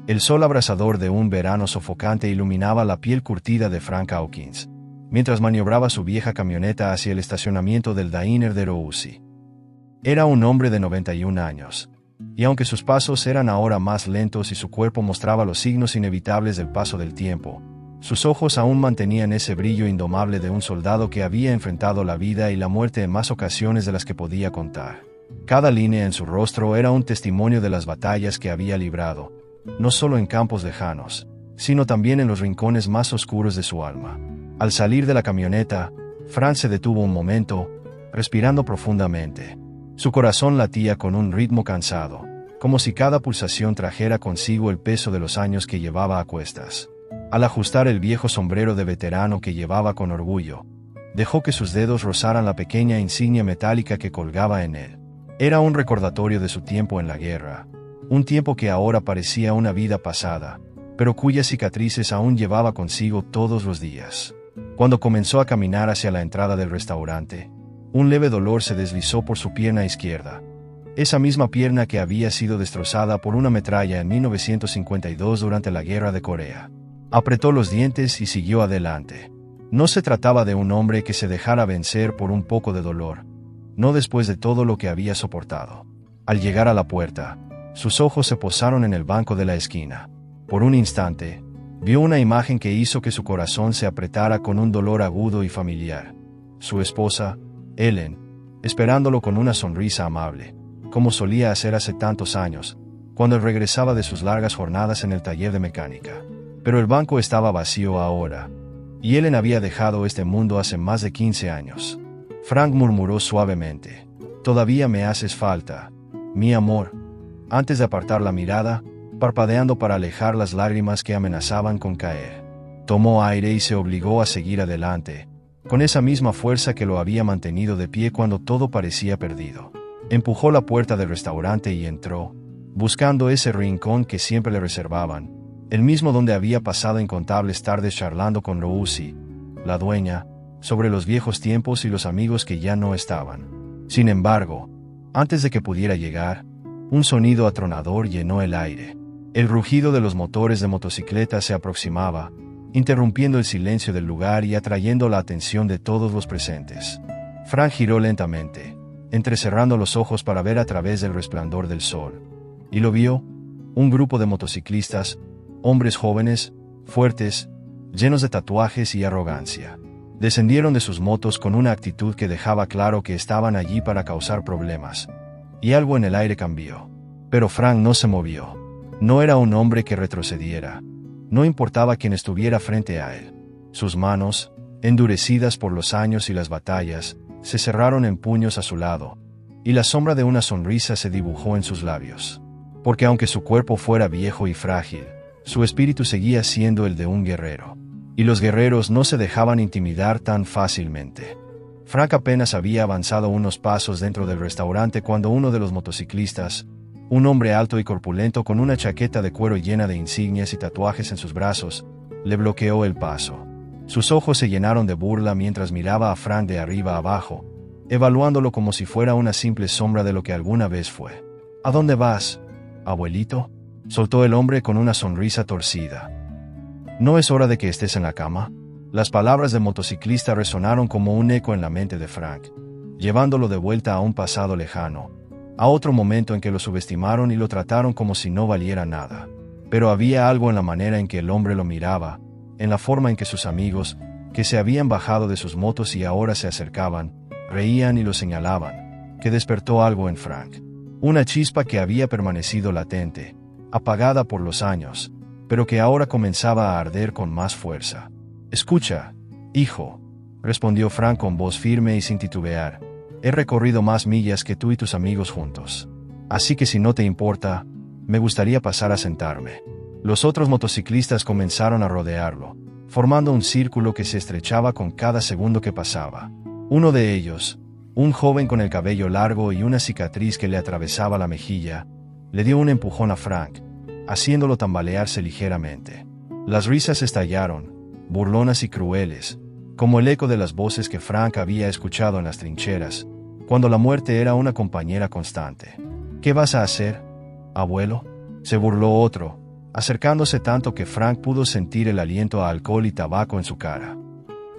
El sol abrasador de un verano sofocante iluminaba la piel curtida de Frank Hawkins, mientras maniobraba su vieja camioneta hacia el estacionamiento del diner de Roussy. Era un hombre de 91 años, y aunque sus pasos eran ahora más lentos y su cuerpo mostraba los signos inevitables del paso del tiempo, sus ojos aún mantenían ese brillo indomable de un soldado que había enfrentado la vida y la muerte en más ocasiones de las que podía contar. Cada línea en su rostro era un testimonio de las batallas que había librado, no solo en campos lejanos, sino también en los rincones más oscuros de su alma. Al salir de la camioneta, Frank se detuvo un momento, respirando profundamente. Su corazón latía con un ritmo cansado, como si cada pulsación trajera consigo el peso de los años que llevaba a cuestas. Al ajustar el viejo sombrero de veterano que llevaba con orgullo, dejó que sus dedos rozaran la pequeña insignia metálica que colgaba en él. Era un recordatorio de su tiempo en la guerra, un tiempo que ahora parecía una vida pasada, pero cuyas cicatrices aún llevaba consigo todos los días. Cuando comenzó a caminar hacia la entrada del restaurante, un leve dolor se deslizó por su pierna izquierda, esa misma pierna que había sido destrozada por una metralla en 1952 durante la Guerra de Corea. Apretó los dientes y siguió adelante. No se trataba de un hombre que se dejara vencer por un poco de dolor, no después de todo lo que había soportado. Al llegar a la puerta, sus ojos se posaron en el banco de la esquina. Por un instante, vio una imagen que hizo que su corazón se apretara con un dolor agudo y familiar. Su esposa, Ellen, esperándolo con una sonrisa amable, como solía hacer hace tantos años, cuando él regresaba de sus largas jornadas en el taller de mecánica. Pero el banco estaba vacío ahora, y Ellen había dejado este mundo hace más de 15 años. Frank murmuró suavemente: «Todavía me haces falta, mi amor», antes de apartar la mirada, parpadeando para alejar las lágrimas que amenazaban con caer. Tomó aire y se obligó a seguir adelante, con esa misma fuerza que lo había mantenido de pie cuando todo parecía perdido. Empujó la puerta del restaurante y entró, buscando ese rincón que siempre le reservaban, el mismo donde había pasado incontables tardes charlando con Roussy, la dueña, sobre los viejos tiempos y los amigos que ya no estaban. Sin embargo, antes de que pudiera llegar, un sonido atronador llenó el aire. El rugido de los motores de motocicleta se aproximaba, interrumpiendo el silencio del lugar y atrayendo la atención de todos los presentes. Frank giró lentamente, entrecerrando los ojos para ver a través del resplandor del sol. Y lo vio: un grupo de motociclistas, hombres jóvenes, fuertes, llenos de tatuajes y arrogancia. Descendieron de sus motos con una actitud que dejaba claro que estaban allí para causar problemas. Y algo en el aire cambió. Pero Frank no se movió. No era un hombre que retrocediera. No importaba quién estuviera frente a él. Sus manos, endurecidas por los años y las batallas, se cerraron en puños a su lado, y la sombra de una sonrisa se dibujó en sus labios. Porque aunque su cuerpo fuera viejo y frágil, su espíritu seguía siendo el de un guerrero. Y los guerreros no se dejaban intimidar tan fácilmente. Frank apenas había avanzado unos pasos dentro del restaurante cuando uno de los motociclistas, un hombre alto y corpulento con una chaqueta de cuero llena de insignias y tatuajes en sus brazos, le bloqueó el paso. Sus ojos se llenaron de burla mientras miraba a Frank de arriba abajo, evaluándolo como si fuera una simple sombra de lo que alguna vez fue. «¿A dónde vas, abuelito?», soltó el hombre con una sonrisa torcida. «¿No es hora de que estés en la cama?». Las palabras del motociclista resonaron como un eco en la mente de Frank, llevándolo de vuelta a un pasado lejano, a otro momento en que lo subestimaron y lo trataron como si no valiera nada. Pero había algo en la manera en que el hombre lo miraba, en la forma en que sus amigos, que se habían bajado de sus motos y ahora se acercaban, reían y lo señalaban, que despertó algo en Frank. Una chispa que había permanecido latente, apagada por los años, pero que ahora comenzaba a arder con más fuerza. «Escucha, hijo», respondió Frank con voz firme y sin titubear. «He recorrido más millas que tú y tus amigos juntos. Así que si no te importa, me gustaría pasar a sentarme». Los otros motociclistas comenzaron a rodearlo, formando un círculo que se estrechaba con cada segundo que pasaba. Uno de ellos, un joven con el cabello largo y una cicatriz que le atravesaba la mejilla, le dio un empujón a Frank, haciéndolo tambalearse ligeramente. Las risas estallaron, burlonas y crueles, como el eco de las voces que Frank había escuchado en las trincheras, cuando la muerte era una compañera constante. «¿Qué vas a hacer, abuelo?», se burló otro, acercándose tanto que Frank pudo sentir el aliento a alcohol y tabaco en su cara.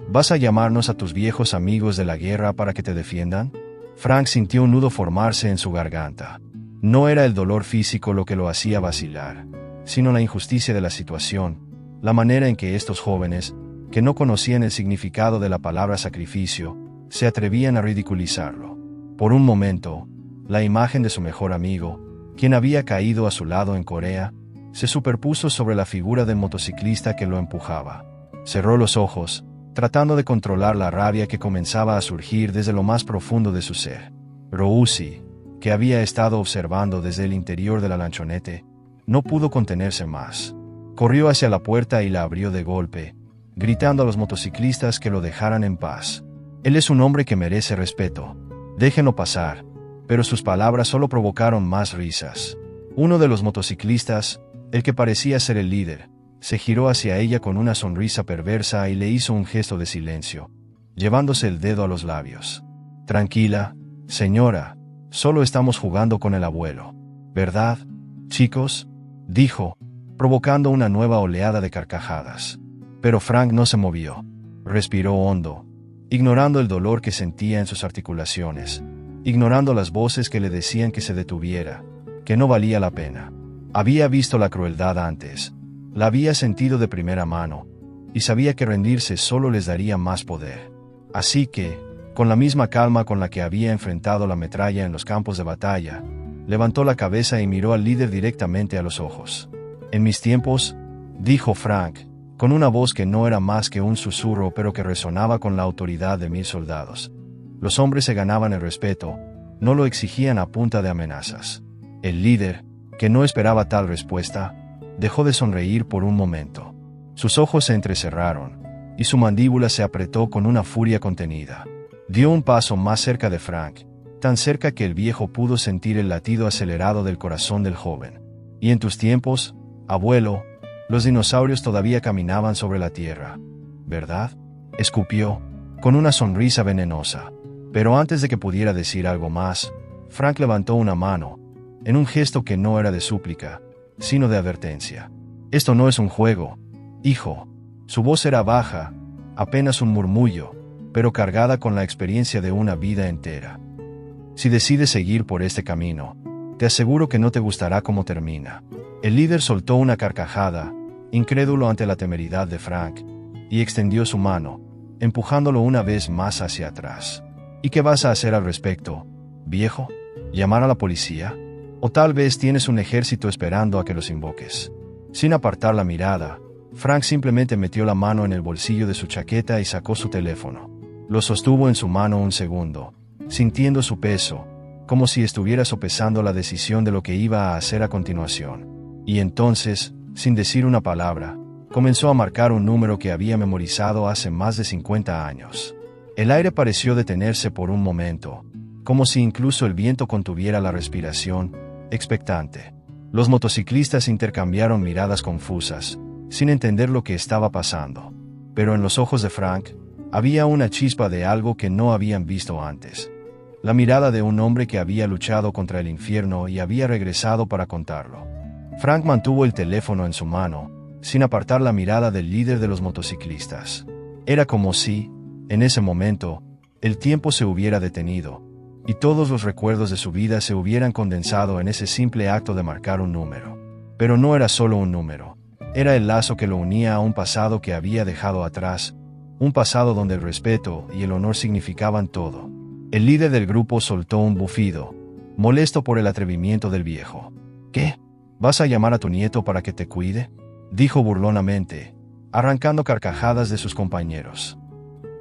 ¿Vas a llamarnos a tus viejos amigos de la guerra para que te defiendan? Frank sintió un nudo formarse en su garganta. No era el dolor físico lo que lo hacía vacilar, sino la injusticia de la situación, la manera en que estos jóvenes, que no conocían el significado de la palabra sacrificio, se atrevían a ridiculizarlo. Por un momento, la imagen de su mejor amigo, quien había caído a su lado en Corea, se superpuso sobre la figura del motociclista que lo empujaba. Cerró los ojos, tratando de controlar la rabia que comenzaba a surgir desde lo más profundo de su ser. Rousi, que había estado observando desde el interior de la lanchonete, no pudo contenerse más. Corrió hacia la puerta y la abrió de golpe, gritando a los motociclistas que lo dejaran en paz. Él es un hombre que merece respeto. Déjenlo pasar. Pero sus palabras solo provocaron más risas. Uno de los motociclistas, el que parecía ser el líder, se giró hacia ella con una sonrisa perversa y le hizo un gesto de silencio, llevándose el dedo a los labios. Tranquila, señora, solo estamos jugando con el abuelo. ¿Verdad, chicos?, dijo, provocando una nueva oleada de carcajadas. Pero Frank no se movió. Respiró hondo, ignorando el dolor que sentía en sus articulaciones, ignorando las voces que le decían que se detuviera, que no valía la pena. Había visto la crueldad antes, la había sentido de primera mano, y sabía que rendirse solo les daría más poder. Así que, con la misma calma con la que había enfrentado la metralla en los campos de batalla, levantó la cabeza y miró al líder directamente a los ojos. En mis tiempos, dijo Frank, con una voz que no era más que un susurro pero que resonaba con la autoridad de 1000 soldados. Los hombres se ganaban el respeto, no lo exigían a punta de amenazas. El líder, que no esperaba tal respuesta, dejó de sonreír por un momento. Sus ojos se entrecerraron, y su mandíbula se apretó con una furia contenida. Dio un paso más cerca de Frank, tan cerca que el viejo pudo sentir el latido acelerado del corazón del joven. Y en tus tiempos, abuelo, los dinosaurios todavía caminaban sobre la tierra, ¿verdad? Escupió, con una sonrisa venenosa. Pero antes de que pudiera decir algo más, Frank levantó una mano, en un gesto que no era de súplica, sino de advertencia. Esto no es un juego, hijo. Su voz era baja, apenas un murmullo, pero cargada con la experiencia de una vida entera. Si decides seguir por este camino, te aseguro que no te gustará cómo termina. El líder soltó una carcajada, incrédulo ante la temeridad de Frank, y extendió su mano, empujándolo una vez más hacia atrás. ¿Y qué vas a hacer al respecto, viejo? ¿Llamar a la policía? ¿O tal vez tienes un ejército esperando a que los invoques? Sin apartar la mirada, Frank simplemente metió la mano en el bolsillo de su chaqueta y sacó su teléfono. Lo sostuvo en su mano un segundo, sintiendo su peso, como si estuviera sopesando la decisión de lo que iba a hacer a continuación. Y entonces, sin decir una palabra, comenzó a marcar un número que había memorizado hace más de 50 años. El aire pareció detenerse por un momento, como si incluso el viento contuviera la respiración, expectante. Los motociclistas intercambiaron miradas confusas, sin entender lo que estaba pasando. Pero en los ojos de Frank, había una chispa de algo que no habían visto antes. La mirada de un hombre que había luchado contra el infierno y había regresado para contarlo. Frank mantuvo el teléfono en su mano, sin apartar la mirada del líder de los motociclistas. Era como si, en ese momento, el tiempo se hubiera detenido, y todos los recuerdos de su vida se hubieran condensado en ese simple acto de marcar un número. Pero no era solo un número, era el lazo que lo unía a un pasado que había dejado atrás, un pasado donde el respeto y el honor significaban todo. El líder del grupo soltó un bufido, molesto por el atrevimiento del viejo. ¿Qué? ¿Vas a llamar a tu nieto para que te cuide?, dijo burlonamente, arrancando carcajadas de sus compañeros.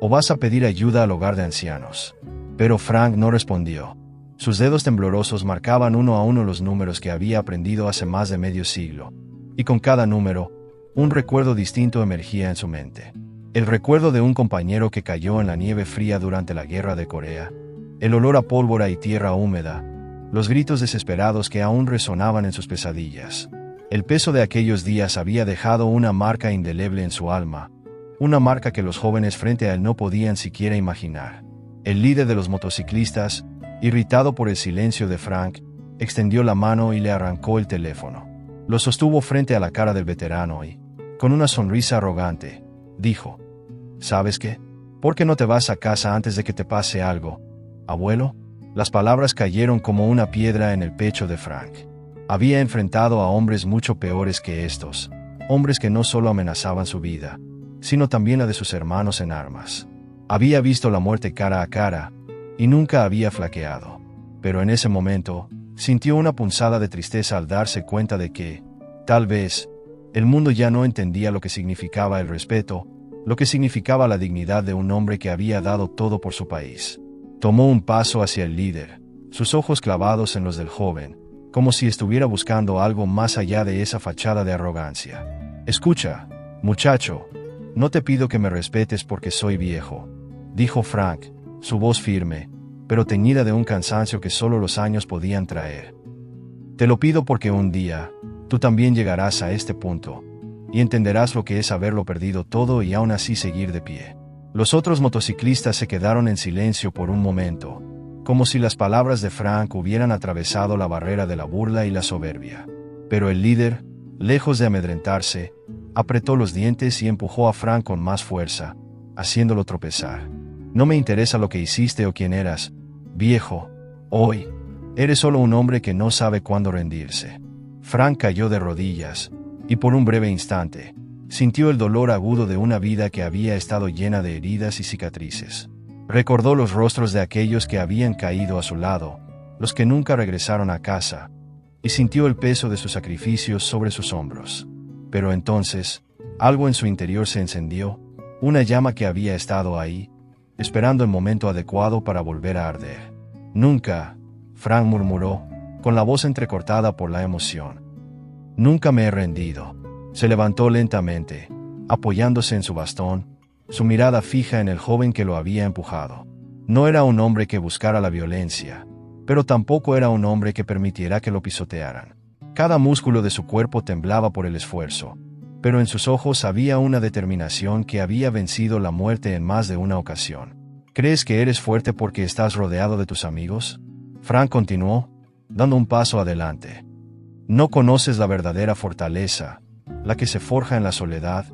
¿O vas a pedir ayuda al hogar de ancianos? Pero Frank no respondió. Sus dedos temblorosos marcaban uno a uno los números que había aprendido hace más de medio siglo, y con cada número, un recuerdo distinto emergía en su mente. El recuerdo de un compañero que cayó en la nieve fría durante la Guerra de Corea, el olor a pólvora y tierra húmeda, los gritos desesperados que aún resonaban en sus pesadillas. El peso de aquellos días había dejado una marca indeleble en su alma, una marca que los jóvenes frente a él no podían siquiera imaginar. El líder de los motociclistas, irritado por el silencio de Frank, extendió la mano y le arrancó el teléfono. Lo sostuvo frente a la cara del veterano y, con una sonrisa arrogante, dijo: ¿Sabes qué? ¿Por qué no te vas a casa antes de que te pase algo, abuelo? Las palabras cayeron como una piedra en el pecho de Frank. Había enfrentado a hombres mucho peores que estos, hombres que no solo amenazaban su vida, sino también la de sus hermanos en armas. Había visto la muerte cara a cara, y nunca había flaqueado. Pero en ese momento, sintió una punzada de tristeza al darse cuenta de que, tal vez, el mundo ya no entendía lo que significaba el respeto, lo que significaba la dignidad de un hombre que había dado todo por su país. Tomó un paso hacia el líder, sus ojos clavados en los del joven, como si estuviera buscando algo más allá de esa fachada de arrogancia. «Escucha, muchacho, no te pido que me respetes porque soy viejo», dijo Frank, su voz firme, pero teñida de un cansancio que solo los años podían traer. «Te lo pido porque un día, tú también llegarás a este punto, y entenderás lo que es haberlo perdido todo y aún así seguir de pie». Los otros motociclistas se quedaron en silencio por un momento, como si las palabras de Frank hubieran atravesado la barrera de la burla y la soberbia. Pero el líder, lejos de amedrentarse, apretó los dientes y empujó a Frank con más fuerza, haciéndolo tropezar. «No me interesa lo que hiciste o quién eras, viejo. Hoy, eres solo un hombre que no sabe cuándo rendirse». Frank cayó de rodillas, y por un breve instante, sintió el dolor agudo de una vida que había estado llena de heridas y cicatrices. Recordó los rostros de aquellos que habían caído a su lado, los que nunca regresaron a casa, y sintió el peso de sus sacrificios sobre sus hombros. Pero entonces, algo en su interior se encendió, una llama que había estado ahí, esperando el momento adecuado para volver a arder. «Nunca», Frank murmuró, con la voz entrecortada por la emoción. «Nunca me he rendido». Se levantó lentamente, apoyándose en su bastón, su mirada fija en el joven que lo había empujado. No era un hombre que buscara la violencia, pero tampoco era un hombre que permitiera que lo pisotearan. Cada músculo de su cuerpo temblaba por el esfuerzo, pero en sus ojos había una determinación que había vencido la muerte en más de una ocasión. «¿Crees que eres fuerte porque estás rodeado de tus amigos?», Frank continuó, dando un paso adelante. «No conoces la verdadera fortaleza, la que se forja en la soledad,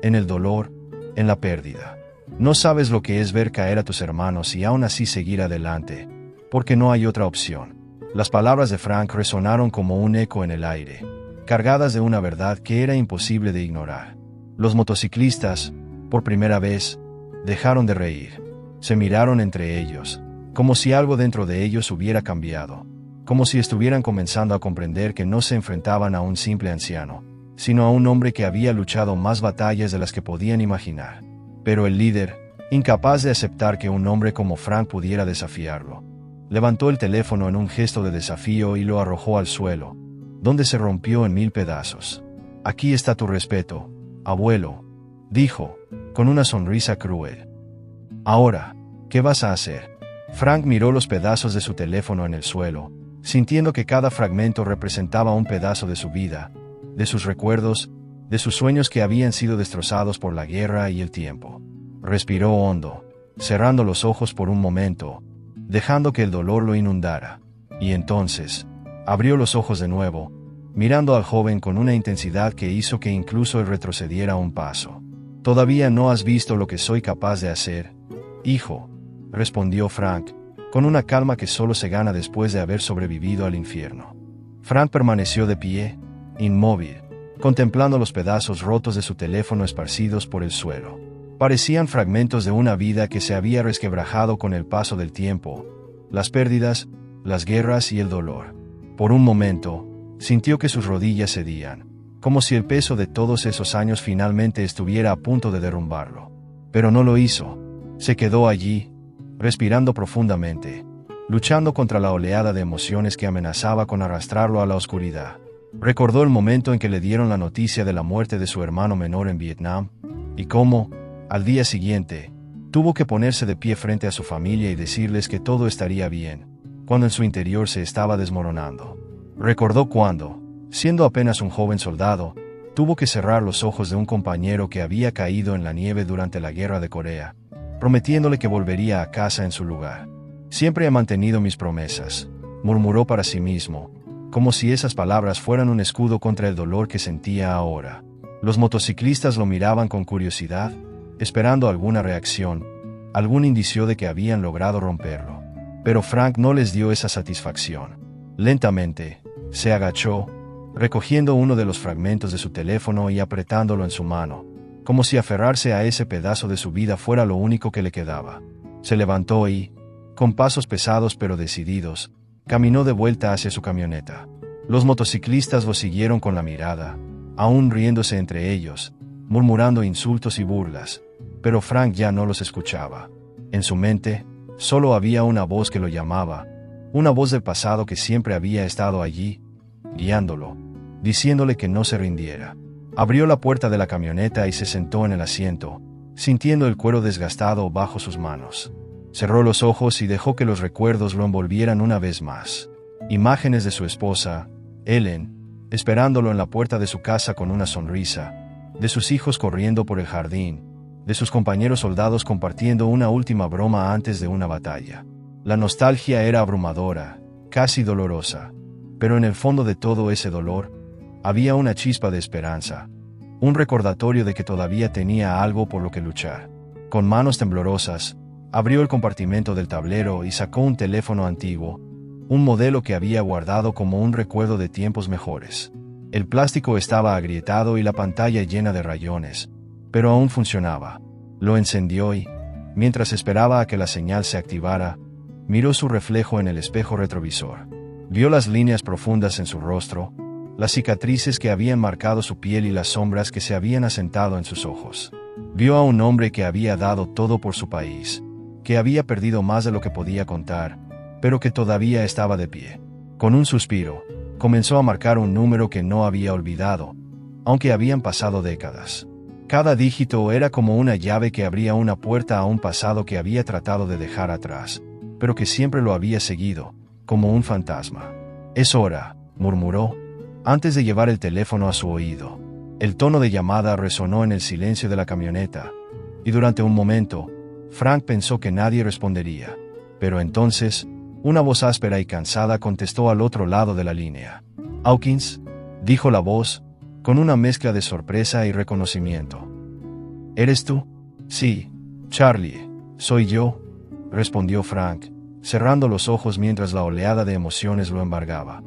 en el dolor, en la pérdida. No sabes lo que es ver caer a tus hermanos y aún así seguir adelante, porque no hay otra opción». Las palabras de Frank resonaron como un eco en el aire, cargadas de una verdad que era imposible de ignorar. Los motociclistas, por primera vez, dejaron de reír. Se miraron entre ellos, como si algo dentro de ellos hubiera cambiado, como si estuvieran comenzando a comprender que no se enfrentaban a un simple anciano, sino a un hombre que había luchado más batallas de las que podían imaginar. Pero el líder, incapaz de aceptar que un hombre como Frank pudiera desafiarlo, levantó el teléfono en un gesto de desafío y lo arrojó al suelo, donde se rompió en 1000 pedazos. «Aquí está tu respeto, abuelo», dijo, con una sonrisa cruel. «Ahora, ¿qué vas a hacer?». Frank miró los pedazos de su teléfono en el suelo, sintiendo que cada fragmento representaba un pedazo de su vida, de sus recuerdos, de sus sueños que habían sido destrozados por la guerra y el tiempo. Respiró hondo, cerrando los ojos por un momento, dejando que el dolor lo inundara, y entonces, abrió los ojos de nuevo, mirando al joven con una intensidad que hizo que incluso él retrocediera un paso. «Todavía no has visto lo que soy capaz de hacer, hijo», respondió Frank, con una calma que solo se gana después de haber sobrevivido al infierno. Frank permaneció de pie, inmóvil, contemplando los pedazos rotos de su teléfono esparcidos por el suelo. Parecían fragmentos de una vida que se había resquebrajado con el paso del tiempo, las pérdidas, las guerras y el dolor. Por un momento, sintió que sus rodillas cedían, como si el peso de todos esos años finalmente estuviera a punto de derrumbarlo. Pero no lo hizo. Se quedó allí, respirando profundamente, luchando contra la oleada de emociones que amenazaba con arrastrarlo a la oscuridad. Recordó el momento en que le dieron la noticia de la muerte de su hermano menor en Vietnam, y cómo, al día siguiente, tuvo que ponerse de pie frente a su familia y decirles que todo estaría bien, cuando en su interior se estaba desmoronando. Recordó cuando, siendo apenas un joven soldado, tuvo que cerrar los ojos de un compañero que había caído en la nieve durante la Guerra de Corea, prometiéndole que volvería a casa en su lugar. «Siempre he mantenido mis promesas», murmuró para sí mismo, como si esas palabras fueran un escudo contra el dolor que sentía ahora. Los motociclistas lo miraban con curiosidad, esperando alguna reacción, algún indicio de que habían logrado romperlo. Pero Frank no les dio esa satisfacción. Lentamente, se agachó, recogiendo uno de los fragmentos de su teléfono y apretándolo en su mano, como si aferrarse a ese pedazo de su vida fuera lo único que le quedaba. Se levantó y, con pasos pesados pero decididos, caminó de vuelta hacia su camioneta. Los motociclistas lo siguieron con la mirada, aún riéndose entre ellos, murmurando insultos y burlas, pero Frank ya no los escuchaba. En su mente, solo había una voz que lo llamaba, una voz del pasado que siempre había estado allí, guiándolo, diciéndole que no se rindiera. Abrió la puerta de la camioneta y se sentó en el asiento, sintiendo el cuero desgastado bajo sus manos. Cerró los ojos y dejó que los recuerdos lo envolvieran una vez más. Imágenes de su esposa, Ellen, esperándolo en la puerta de su casa con una sonrisa, de sus hijos corriendo por el jardín, de sus compañeros soldados compartiendo una última broma antes de una batalla. La nostalgia era abrumadora, casi dolorosa, pero en el fondo de todo ese dolor, había una chispa de esperanza, un recordatorio de que todavía tenía algo por lo que luchar. Con manos temblorosas, abrió el compartimento del tablero y sacó un teléfono antiguo, un modelo que había guardado como un recuerdo de tiempos mejores. El plástico estaba agrietado y la pantalla llena de rayones, pero aún funcionaba. Lo encendió y, mientras esperaba a que la señal se activara, miró su reflejo en el espejo retrovisor. Vio las líneas profundas en su rostro, las cicatrices que habían marcado su piel y las sombras que se habían asentado en sus ojos. Vio a un hombre que había dado todo por su país, que había perdido más de lo que podía contar, pero que todavía estaba de pie. Con un suspiro, comenzó a marcar un número que no había olvidado, aunque habían pasado décadas. Cada dígito era como una llave que abría una puerta a un pasado que había tratado de dejar atrás, pero que siempre lo había seguido, como un fantasma. «Es hora», murmuró, antes de llevar el teléfono a su oído. El tono de llamada resonó en el silencio de la camioneta, y durante un momento, Frank pensó que nadie respondería. Pero entonces, una voz áspera y cansada contestó al otro lado de la línea. «Hawkins», dijo la voz, con una mezcla de sorpresa y reconocimiento. «¿Eres tú?» «Sí, Charlie, soy yo», respondió Frank, cerrando los ojos mientras la oleada de emociones lo embargaba.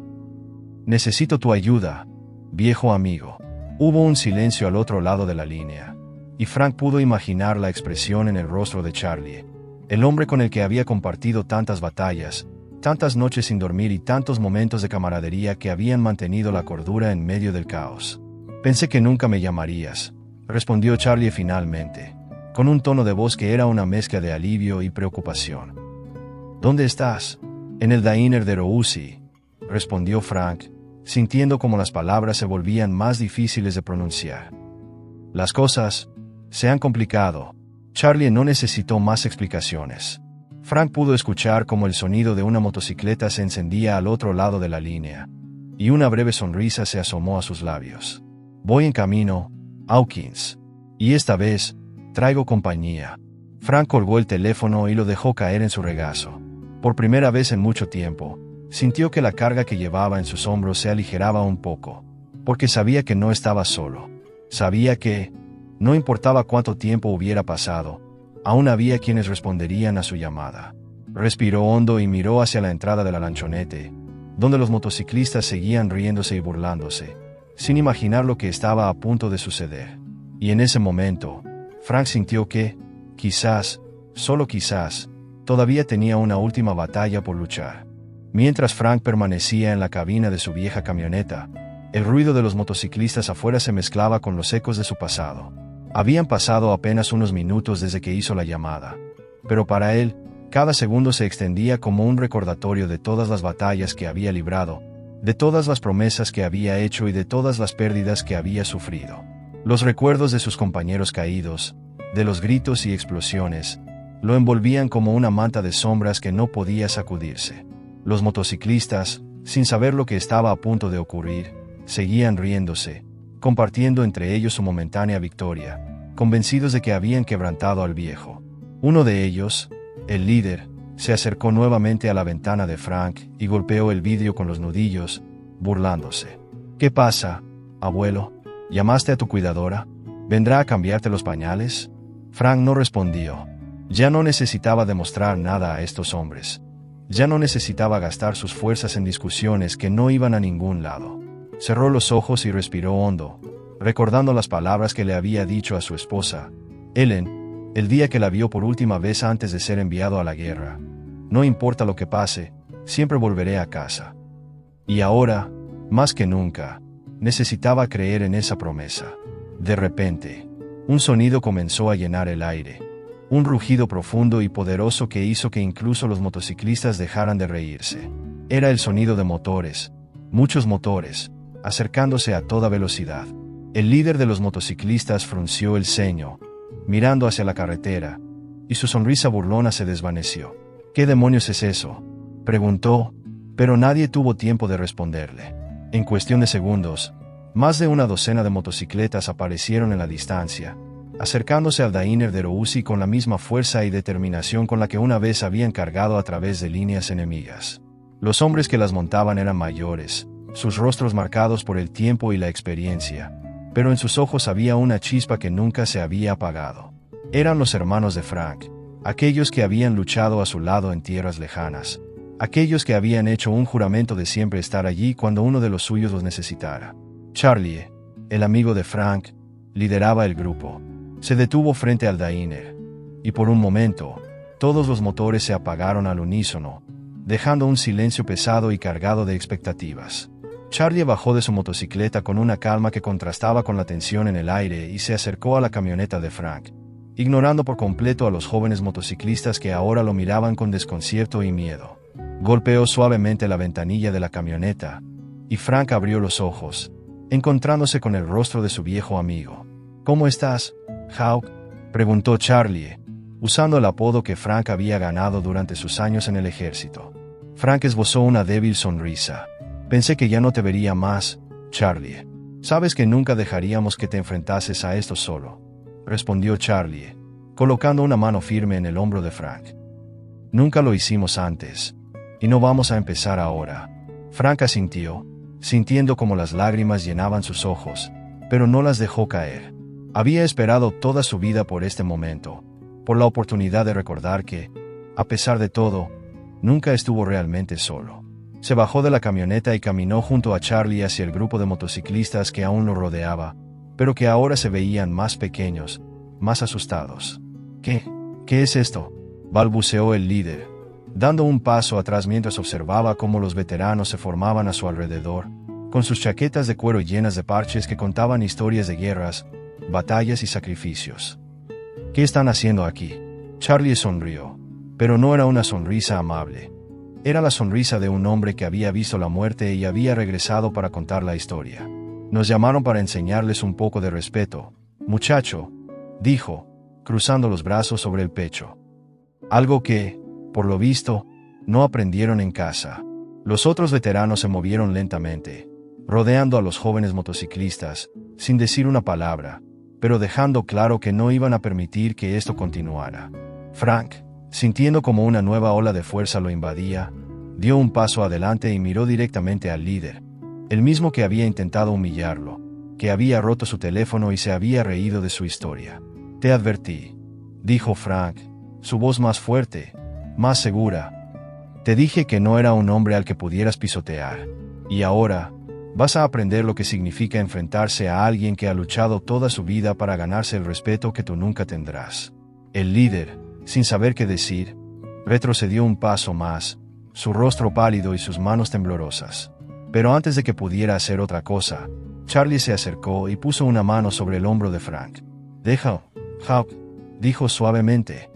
«Necesito tu ayuda, viejo amigo». Hubo un silencio al otro lado de la línea, y Frank pudo imaginar la expresión en el rostro de Charlie, el hombre con el que había compartido tantas batallas, tantas noches sin dormir y tantos momentos de camaradería que habían mantenido la cordura en medio del caos. «Pensé que nunca me llamarías», respondió Charlie finalmente, con un tono de voz que era una mezcla de alivio y preocupación. «¿Dónde estás?» «En el diner de Roussy», respondió Frank, sintiendo como las palabras se volvían más difíciles de pronunciar. «Las cosas se han complicado». Charlie no necesitó más explicaciones. Frank pudo escuchar cómo el sonido de una motocicleta se encendía al otro lado de la línea, y una breve sonrisa se asomó a sus labios. «Voy en camino, Hawkins. Y esta vez, traigo compañía». Frank colgó el teléfono y lo dejó caer en su regazo. Por primera vez en mucho tiempo, sintió que la carga que llevaba en sus hombros se aligeraba un poco, porque sabía que no estaba solo. Sabía que, no importaba cuánto tiempo hubiera pasado, aún había quienes responderían a su llamada. Respiró hondo y miró hacia la entrada de la lanchonete, donde los motociclistas seguían riéndose y burlándose, sin imaginar lo que estaba a punto de suceder. Y en ese momento, Frank sintió que, quizás, solo quizás, todavía tenía una última batalla por luchar. Mientras Frank permanecía en la cabina de su vieja camioneta, el ruido de los motociclistas afuera se mezclaba con los ecos de su pasado. Habían pasado apenas unos minutos desde que hizo la llamada, pero para él, cada segundo se extendía como un recordatorio de todas las batallas que había librado, de todas las promesas que había hecho y de todas las pérdidas que había sufrido. Los recuerdos de sus compañeros caídos, de los gritos y explosiones, lo envolvían como una manta de sombras que no podía sacudirse. Los motociclistas, sin saber lo que estaba a punto de ocurrir, seguían riéndose, compartiendo entre ellos su momentánea victoria, convencidos de que habían quebrantado al viejo. Uno de ellos, el líder, se acercó nuevamente a la ventana de Frank y golpeó el vidrio con los nudillos, burlándose. «¿Qué pasa, abuelo? ¿Llamaste a tu cuidadora? ¿Vendrá a cambiarte los pañales?» Frank no respondió. Ya no necesitaba demostrar nada a estos hombres. Ya no necesitaba gastar sus fuerzas en discusiones que no iban a ningún lado. Cerró los ojos y respiró hondo, recordando las palabras que le había dicho a su esposa, Ellen, el día que la vio por última vez antes de ser enviado a la guerra. «No importa lo que pase, siempre volveré a casa». Y ahora, más que nunca, necesitaba creer en esa promesa. De repente, un sonido comenzó a llenar el aire. Un rugido profundo y poderoso que hizo que incluso los motociclistas dejaran de reírse. Era el sonido de motores, muchos motores, acercándose a toda velocidad. El líder de los motociclistas frunció el ceño, mirando hacia la carretera, y su sonrisa burlona se desvaneció. «¿Qué demonios es eso?», preguntó, pero nadie tuvo tiempo de responderle. En cuestión de segundos, más de una docena de motocicletas aparecieron en la distancia, acercándose al Dainer de Roussy con la misma fuerza y determinación con la que una vez habían cargado a través de líneas enemigas. Los hombres que las montaban eran mayores, sus rostros marcados por el tiempo y la experiencia, pero en sus ojos había una chispa que nunca se había apagado. Eran los hermanos de Frank, aquellos que habían luchado a su lado en tierras lejanas, aquellos que habían hecho un juramento de siempre estar allí cuando uno de los suyos los necesitara. Charlie, el amigo de Frank, lideraba el grupo. Se detuvo frente al Dainer, y por un momento, todos los motores se apagaron al unísono, dejando un silencio pesado y cargado de expectativas. Charlie bajó de su motocicleta con una calma que contrastaba con la tensión en el aire y se acercó a la camioneta de Frank, ignorando por completo a los jóvenes motociclistas que ahora lo miraban con desconcierto y miedo. Golpeó suavemente la ventanilla de la camioneta, y Frank abrió los ojos, encontrándose con el rostro de su viejo amigo. «¿Cómo estás, Hawk?», preguntó Charlie, usando el apodo que Frank había ganado durante sus años en el ejército. Frank esbozó una débil sonrisa. «Pensé que ya no te vería más, Charlie. Sabes que nunca dejaríamos que te enfrentases a esto solo», respondió Charlie, colocando una mano firme en el hombro de Frank. «Nunca lo hicimos antes, y no vamos a empezar ahora». Frank asintió, sintiendo como las lágrimas llenaban sus ojos, pero no las dejó caer. Había esperado toda su vida por este momento, por la oportunidad de recordar que, a pesar de todo, nunca estuvo realmente solo. Se bajó de la camioneta y caminó junto a Charlie hacia el grupo de motociclistas que aún lo rodeaba, pero que ahora se veían más pequeños, más asustados. ¿Qué es esto?», balbuceó el líder, dando un paso atrás mientras observaba cómo los veteranos se formaban a su alrededor, con sus chaquetas de cuero llenas de parches que contaban historias de guerras, batallas y sacrificios. «¿Qué están haciendo aquí?». Charlie sonrió, pero no era una sonrisa amable. Era la sonrisa de un hombre que había visto la muerte y había regresado para contar la historia. «Nos llamaron para enseñarles un poco de respeto, muchacho», dijo, cruzando los brazos sobre el pecho. Algo que, por lo visto, no aprendieron en casa. Los otros veteranos se movieron lentamente, rodeando a los jóvenes motociclistas, sin decir una palabra, pero dejando claro que no iban a permitir que esto continuara. Frank, sintiendo como una nueva ola de fuerza lo invadía, dio un paso adelante y miró directamente al líder, el mismo que había intentado humillarlo, que había roto su teléfono y se había reído de su historia. «Te advertí», dijo Frank, su voz más fuerte, más segura. «Te dije que no era un hombre al que pudieras pisotear. Y ahora, vas a aprender lo que significa enfrentarse a alguien que ha luchado toda su vida para ganarse el respeto que tú nunca tendrás». El líder, sin saber qué decir, retrocedió un paso más, su rostro pálido y sus manos temblorosas. Pero antes de que pudiera hacer otra cosa, Charlie se acercó y puso una mano sobre el hombro de Frank. «Deja, Hawk», dijo suavemente.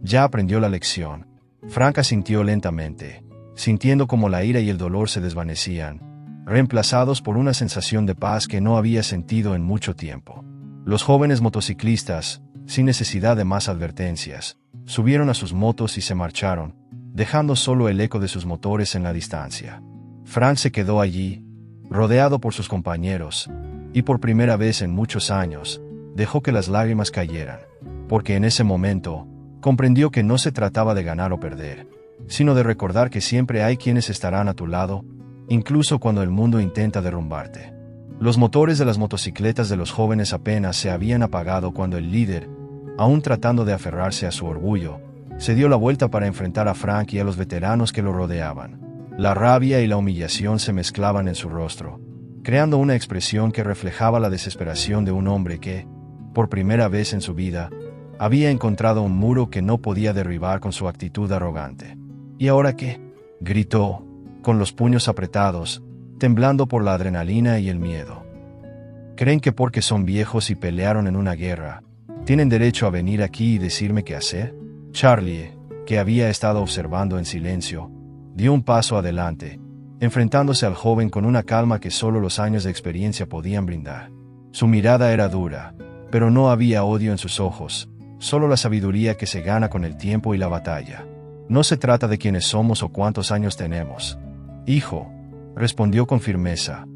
Ya aprendió la lección. Frank asintió lentamente, sintiendo como la ira y el dolor se desvanecían, reemplazados por una sensación de paz que no había sentido en mucho tiempo. Los jóvenes motociclistas, sin necesidad de más advertencias, subieron a sus motos y se marcharon, dejando solo el eco de sus motores en la distancia. Frank se quedó allí, rodeado por sus compañeros, y por primera vez en muchos años, dejó que las lágrimas cayeran, porque en ese momento, comprendió que no se trataba de ganar o perder, sino de recordar que siempre hay quienes estarán a tu lado, incluso cuando el mundo intenta derrumbarte. Los motores de las motocicletas de los jóvenes apenas se habían apagado cuando el líder, aún tratando de aferrarse a su orgullo, se dio la vuelta para enfrentar a Frank y a los veteranos que lo rodeaban. La rabia y la humillación se mezclaban en su rostro, creando una expresión que reflejaba la desesperación de un hombre que, por primera vez en su vida, había encontrado un muro que no podía derribar con su actitud arrogante. ¿Y ahora qué?, gritó, con los puños apretados, temblando por la adrenalina y el miedo. ¿Creen que porque son viejos y pelearon en una guerra, tienen derecho a venir aquí y decirme qué hacer? Charlie, que había estado observando en silencio, dio un paso adelante, enfrentándose al joven con una calma que solo los años de experiencia podían brindar. Su mirada era dura, pero no había odio en sus ojos, solo la sabiduría que se gana con el tiempo y la batalla. No se trata de quiénes somos o cuántos años tenemos, hijo, respondió con firmeza.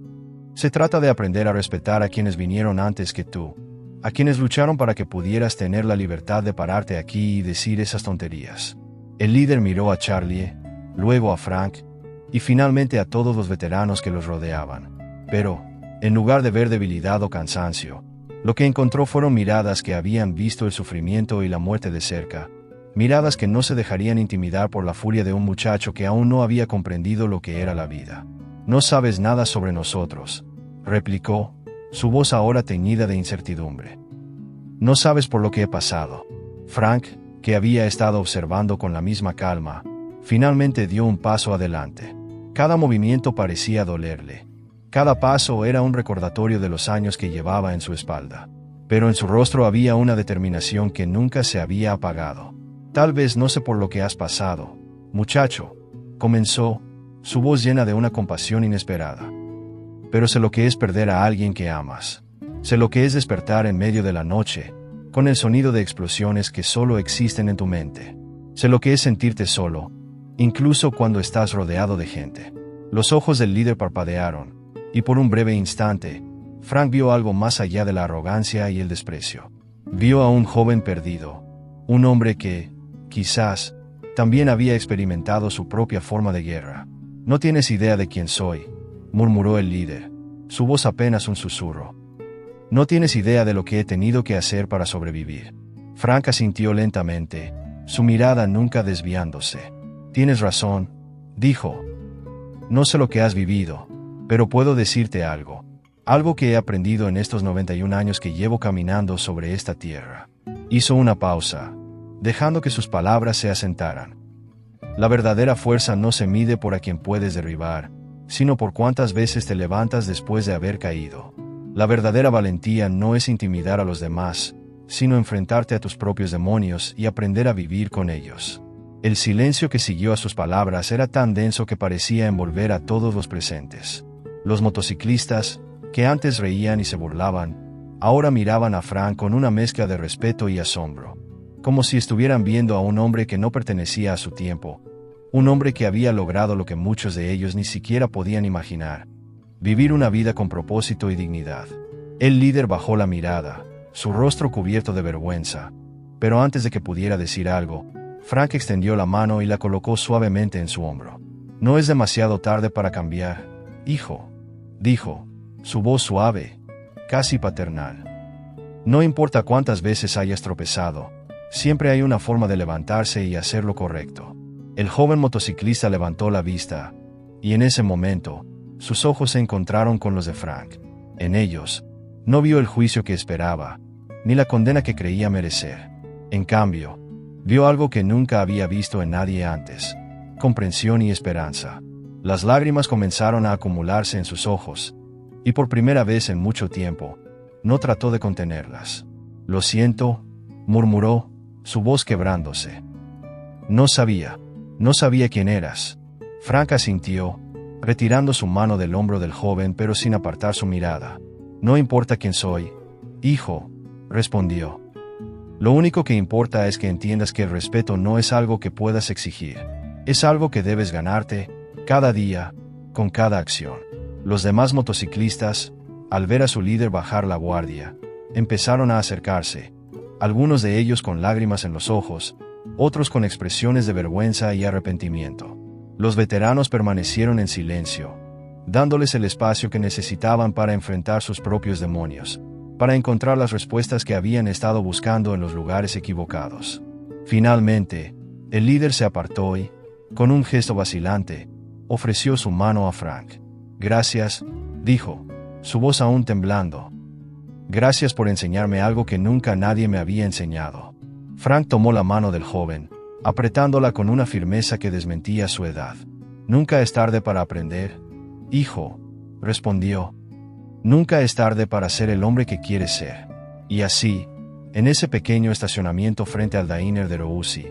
Se trata de aprender a respetar a quienes vinieron antes que tú, a quienes lucharon para que pudieras tener la libertad de pararte aquí y decir esas tonterías. El líder miró a Charlie, luego a Frank, y finalmente a todos los veteranos que los rodeaban. Pero, en lugar de ver debilidad o cansancio, lo que encontró fueron miradas que habían visto el sufrimiento y la muerte de cerca, miradas que no se dejarían intimidar por la furia de un muchacho que aún no había comprendido lo que era la vida. «No sabes nada sobre nosotros», replicó, su voz ahora teñida de incertidumbre. «No sabes por lo que he pasado». Frank, que había estado observando con la misma calma, finalmente dio un paso adelante. Cada movimiento parecía dolerle. Cada paso era un recordatorio de los años que llevaba en su espalda. Pero en su rostro había una determinación que nunca se había apagado. «Tal vez no sé por lo que has pasado, muchacho», comenzó, su voz llena de una compasión inesperada. «Pero sé lo que es perder a alguien que amas. Sé lo que es despertar en medio de la noche, con el sonido de explosiones que solo existen en tu mente. Sé lo que es sentirte solo, incluso cuando estás rodeado de gente». Los ojos del líder parpadearon, y por un breve instante, Frank vio algo más allá de la arrogancia y el desprecio. Vio a un joven perdido, un hombre que, quizás, también había experimentado su propia forma de guerra. «No tienes idea de quién soy», murmuró el líder, su voz apenas un susurro. «No tienes idea de lo que he tenido que hacer para sobrevivir». Frank asintió lentamente, su mirada nunca desviándose. «Tienes razón», dijo. «No sé lo que has vivido, pero puedo decirte algo. Algo que he aprendido en estos 91 años que llevo caminando sobre esta tierra». Hizo una pausa, dejando que sus palabras se asentaran. «La verdadera fuerza no se mide por a quien puedes derribar, sino por cuántas veces te levantas después de haber caído. La verdadera valentía no es intimidar a los demás, sino enfrentarte a tus propios demonios y aprender a vivir con ellos». El silencio que siguió a sus palabras era tan denso que parecía envolver a todos los presentes. Los motociclistas, que antes reían y se burlaban, ahora miraban a Frank con una mezcla de respeto y asombro, como si estuvieran viendo a un hombre que no pertenecía a su tiempo, un hombre que había logrado lo que muchos de ellos ni siquiera podían imaginar: vivir una vida con propósito y dignidad. El líder bajó la mirada, su rostro cubierto de vergüenza, pero antes de que pudiera decir algo, Frank extendió la mano y la colocó suavemente en su hombro. «No es demasiado tarde para cambiar, hijo», dijo, su voz suave, casi paternal. «No importa cuántas veces hayas tropezado, siempre hay una forma de levantarse y hacer lo correcto». El joven motociclista levantó la vista, y en ese momento, sus ojos se encontraron con los de Frank. En ellos, no vio el juicio que esperaba, ni la condena que creía merecer. En cambio, vio algo que nunca había visto en nadie antes: comprensión y esperanza. Las lágrimas comenzaron a acumularse en sus ojos, y por primera vez en mucho tiempo, no trató de contenerlas. «Lo siento», murmuró, su voz quebrándose. No sabía quién eras». Frank asintió, retirando su mano del hombro del joven pero sin apartar su mirada. «No importa quién soy, hijo», respondió. «Lo único que importa es que entiendas que el respeto no es algo que puedas exigir. Es algo que debes ganarte, cada día, con cada acción». Los demás motociclistas, al ver a su líder bajar la guardia, empezaron a acercarse, algunos de ellos con lágrimas en los ojos, otros con expresiones de vergüenza y arrepentimiento. Los veteranos permanecieron en silencio, dándoles el espacio que necesitaban para enfrentar sus propios demonios, para encontrar las respuestas que habían estado buscando en los lugares equivocados. Finalmente, el líder se apartó y, con un gesto vacilante, ofreció su mano a Frank. «Gracias», dijo, su voz aún temblando. «Gracias por enseñarme algo que nunca nadie me había enseñado». Frank tomó la mano del joven, apretándola con una firmeza que desmentía su edad. «Nunca es tarde para aprender, hijo», respondió. «Nunca es tarde para ser el hombre que quieres ser». Y así, en ese pequeño estacionamiento frente al diner de Roussy,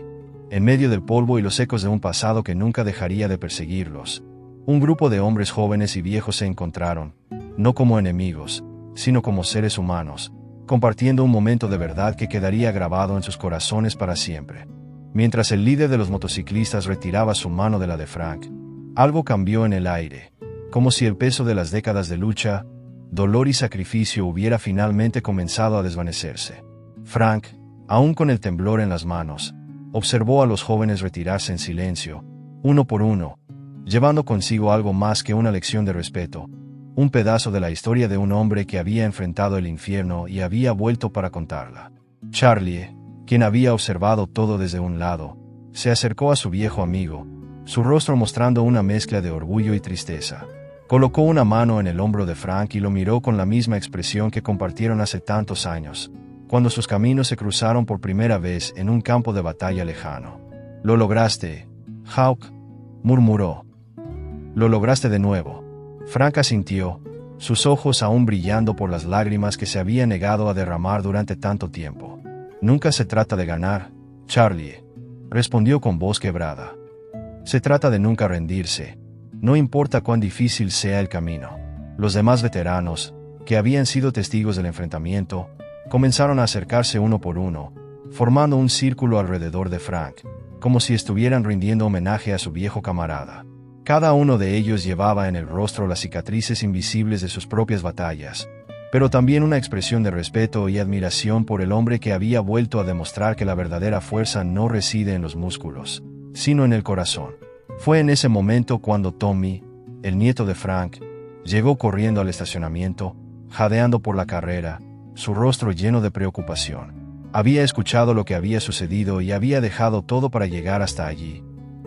en medio del polvo y los ecos de un pasado que nunca dejaría de perseguirlos, un grupo de hombres jóvenes y viejos se encontraron, no como enemigos, sino como seres humanos, compartiendo un momento de verdad que quedaría grabado en sus corazones para siempre. Mientras el líder de los motociclistas retiraba su mano de la de Frank, algo cambió en el aire, como si el peso de las décadas de lucha, dolor y sacrificio hubiera finalmente comenzado a desvanecerse. Frank, aún con el temblor en las manos, observó a los jóvenes retirarse en silencio, uno por uno, llevando consigo algo más que una lección de respeto, un pedazo de la historia de un hombre que había enfrentado el infierno y había vuelto para contarla. Charlie, quien había observado todo desde un lado, se acercó a su viejo amigo, su rostro mostrando una mezcla de orgullo y tristeza. Colocó una mano en el hombro de Frank y lo miró con la misma expresión que compartieron hace tantos años, cuando sus caminos se cruzaron por primera vez en un campo de batalla lejano. «Lo lograste, Hawk», murmuró. «Lo lograste de nuevo». Frank asintió, sus ojos aún brillando por las lágrimas que se había negado a derramar durante tanto tiempo. «Nunca se trata de ganar, Charlie», respondió con voz quebrada. «Se trata de nunca rendirse, no importa cuán difícil sea el camino». Los demás veteranos, que habían sido testigos del enfrentamiento, comenzaron a acercarse uno por uno, formando un círculo alrededor de Frank, como si estuvieran rindiendo homenaje a su viejo camarada. Cada uno de ellos llevaba en el rostro las cicatrices invisibles de sus propias batallas, pero también una expresión de respeto y admiración por el hombre que había vuelto a demostrar que la verdadera fuerza no reside en los músculos, sino en el corazón. Fue en ese momento cuando Tommy, el nieto de Frank, llegó corriendo al estacionamiento, jadeando por la carrera, su rostro lleno de preocupación. Había escuchado lo que había sucedido y había dejado todo para llegar hasta allí,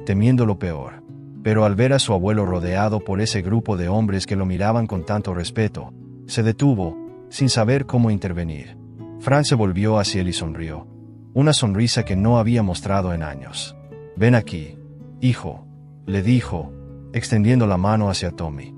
temiendo lo peor. Pero al ver a su abuelo rodeado por ese grupo de hombres que lo miraban con tanto respeto, se detuvo, sin saber cómo intervenir. Frank se volvió hacia él y sonrió, una sonrisa que no había mostrado en años. «Ven aquí, hijo», le dijo, extendiendo la mano hacia Tommy.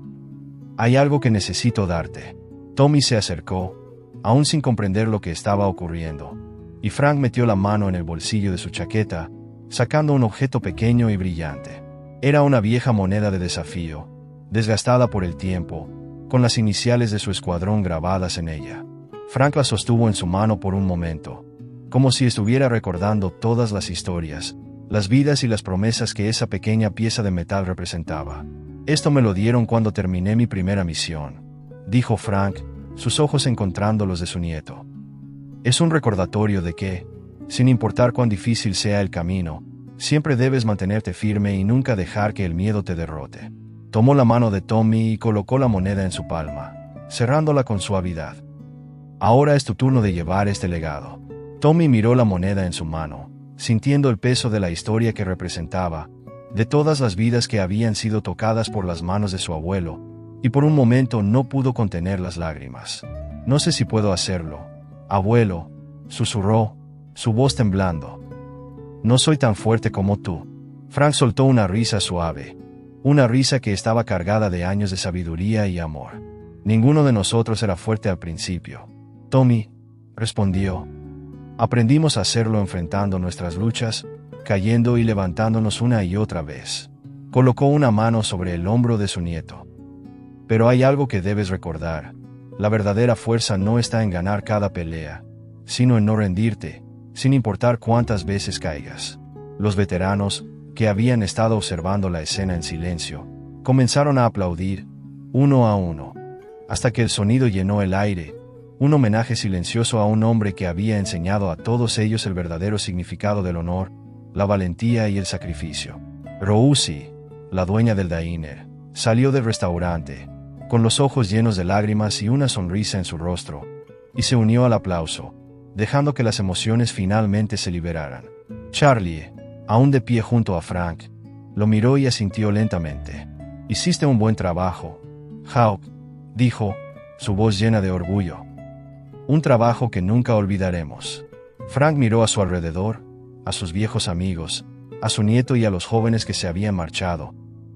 «Hay algo que necesito darte». Tommy se acercó, aún sin comprender lo que estaba ocurriendo, y Frank metió la mano en el bolsillo de su chaqueta, sacando un objeto pequeño y brillante. Era una vieja moneda de desafío, desgastada por el tiempo, con las iniciales de su escuadrón grabadas en ella. Frank la sostuvo en su mano por un momento, como si estuviera recordando todas las historias, las vidas y las promesas que esa pequeña pieza de metal representaba. «Esto me lo dieron cuando terminé mi primera misión», dijo Frank, sus ojos encontrando los de su nieto. «Es un recordatorio de que, sin importar cuán difícil sea el camino, siempre debes mantenerte firme y nunca dejar que el miedo te derrote». Tomó la mano de Tommy y colocó la moneda en su palma, cerrándola con suavidad. «Ahora es tu turno de llevar este legado». Tommy miró la moneda en su mano, sintiendo el peso de la historia que representaba, de todas las vidas que habían sido tocadas por las manos de su abuelo, y por un momento no pudo contener las lágrimas. «No sé si puedo hacerlo, abuelo», susurró, su voz temblando. «No soy tan fuerte como tú». Frank soltó una risa suave, una risa que estaba cargada de años de sabiduría y amor. «Ninguno de nosotros era fuerte al principio, Tommy», respondió. «Aprendimos a hacerlo enfrentando nuestras luchas, cayendo y levantándonos una y otra vez». Colocó una mano sobre el hombro de su nieto. «Pero hay algo que debes recordar. La verdadera fuerza no está en ganar cada pelea, sino en no rendirte, sin importar cuántas veces caigas». Los veteranos, que habían estado observando la escena en silencio, comenzaron a aplaudir, uno a uno, hasta que el sonido llenó el aire, un homenaje silencioso a un hombre que había enseñado a todos ellos el verdadero significado del honor, la valentía y el sacrificio. Roussy, la dueña del diner, Salió del restaurante, con los ojos llenos de lágrimas y una sonrisa en su rostro, y se unió al aplauso, dejando que las emociones finalmente se liberaran. Charlie, aún de pie junto a Frank, lo miró y asintió lentamente. «Hiciste un buen trabajo, Hawk», dijo, su voz llena de orgullo. «Un trabajo que nunca olvidaremos». Frank miró a su alrededor, a sus viejos amigos, a su nieto y a los jóvenes que se habían marchado,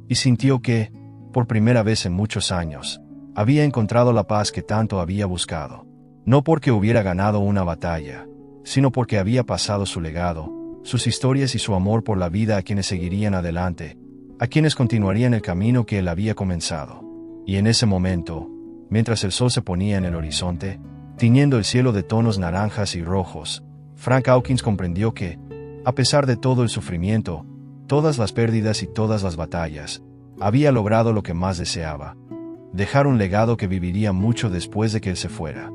y sintió que, por primera vez en muchos años, había encontrado la paz que tanto había buscado. No porque hubiera ganado una batalla, sino porque había pasado su legado, sus historias y su amor por la vida a quienes seguirían adelante, a quienes continuarían el camino que él había comenzado. Y en ese momento, mientras el sol se ponía en el horizonte, tiñendo el cielo de tonos naranjas y rojos, Frank Hawkins comprendió que, a pesar de todo el sufrimiento, todas las pérdidas y todas las batallas, había logrado lo que más deseaba: dejar un legado que viviría mucho después de que él se fuera.